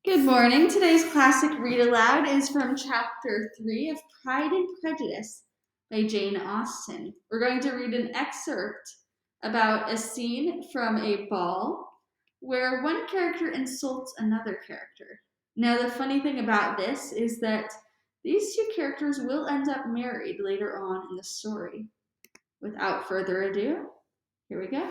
Good morning. Today's classic read aloud is from chapter 3 of Pride and Prejudice by Jane Austen. We're going to read an excerpt about a scene from a ball where one character insults another character. Now, the funny thing about this is that these two characters will end up married later on in the story. Without further ado, here we go.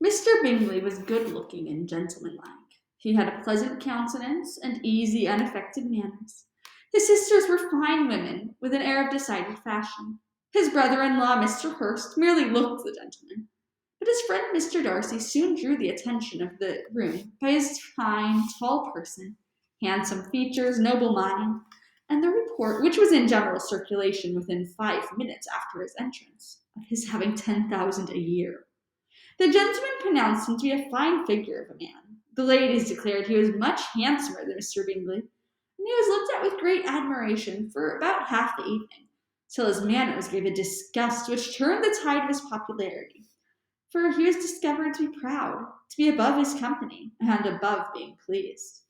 Mr. Bingley was good-looking and gentlemanlike. He had a pleasant countenance and easy, unaffected manners. His sisters were fine women, with an air of decided fashion. His brother-in-law, Mr. Hurst, merely looked the gentleman. But his friend Mr. Darcy soon drew the attention of the room by his fine, tall person, handsome features, noble mind, and the report, which was in general circulation within 5 minutes after his entrance, of his having 10,000 a year. The gentlemen pronounced him to be a fine figure of a man. The ladies declared he was much handsomer than Mr. Bingley, and he was looked at with great admiration for about half the evening, till his manners gave a disgust which turned the tide of his popularity. For he was discovered to be proud, to be above his company, and above being pleased.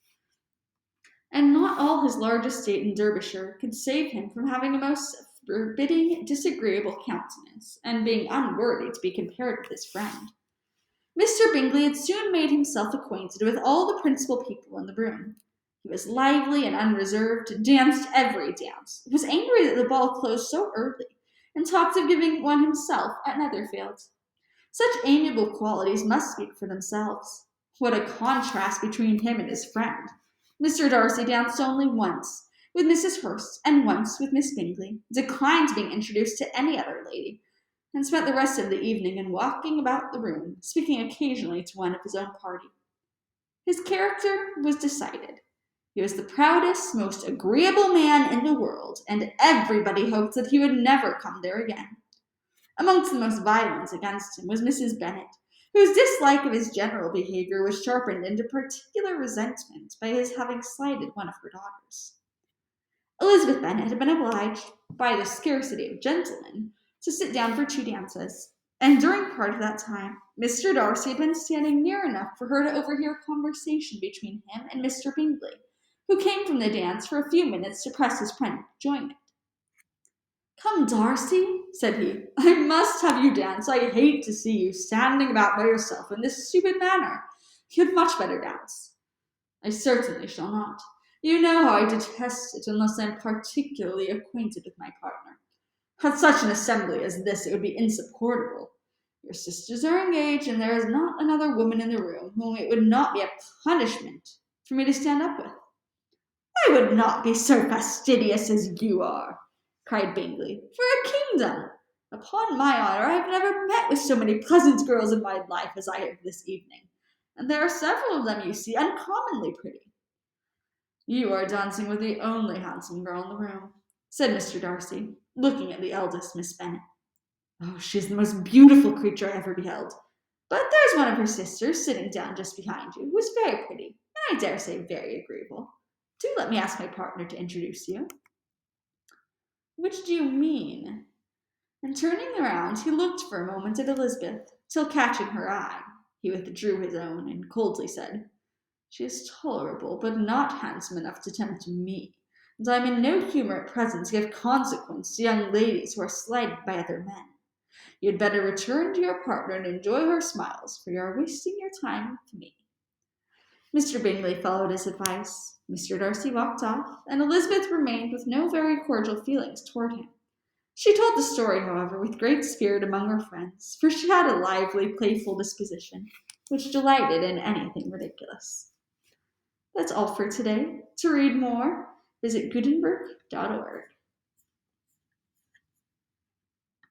And not all his large estate in Derbyshire could save him from having a most forbidding, disagreeable countenance, and being unworthy to be compared with his friend. Mr. Bingley had soon made himself acquainted with all the principal people in the room. He was lively and unreserved, danced every dance, was angry that the ball closed so early, and talked of giving one himself at Netherfield. Such amiable qualities must speak for themselves. What a contrast between him and his friend! Mr. Darcy danced only once with Mrs. Hurst and once with Miss Bingley, declined being introduced to any other lady, and spent the rest of the evening in walking about the room, speaking occasionally to one of his own party. His character was decided. He was the proudest, most agreeable man in the world, and everybody hoped that he would never come there again. Amongst the most violent against him was Mrs. Bennet, whose dislike of his general behavior was sharpened into particular resentment by his having slighted one of her daughters. Elizabeth Bennet had been obliged, by the scarcity of gentlemen, to sit down for 2 dances, and during part of that time Mr. Darcy had been standing near enough for her to overhear a conversation between him and Mr. Bingley, who came from the dance for a few minutes to press his friend to join it. "Come, Darcy," said he, "I must have you dance. I hate to see you standing about by yourself in this stupid manner. You had much better dance." "I certainly shall not. You know how I detest it unless I am particularly acquainted with my partner. At such an assembly as this it would be insupportable. Your sisters are engaged, and there is not another woman in the room whom it would not be a punishment for me to stand up with." "I would not be so fastidious as you are," cried Bingley, "for a kingdom. Upon my honor, I have never met with so many pleasant girls in my life as I have this evening, and there are several of them, you see, uncommonly pretty." "You are dancing with the only handsome girl in the room," said Mr. Darcy, looking at the eldest Miss Bennet. "Oh, she is the most beautiful creature I ever beheld. But there's one of her sisters sitting down just behind you, who is very pretty, and I dare say very agreeable. Do let me ask my partner to introduce you." "Which do you mean?" And turning around, he looked for a moment at Elizabeth, till catching her eye, he withdrew his own, and coldly said, "She is tolerable, but not handsome enough to tempt me, and I am in no humour at present to give consequence to young ladies who are slighted by other men. You had better return to your partner and enjoy her smiles, for you are wasting your time with me." Mr. Bingley followed his advice. Mr. Darcy walked off, and Elizabeth remained with no very cordial feelings toward him. She told the story, however, with great spirit among her friends, for she had a lively, playful disposition, which delighted in anything ridiculous. That's all for today. To read more, visit Gutenberg.org.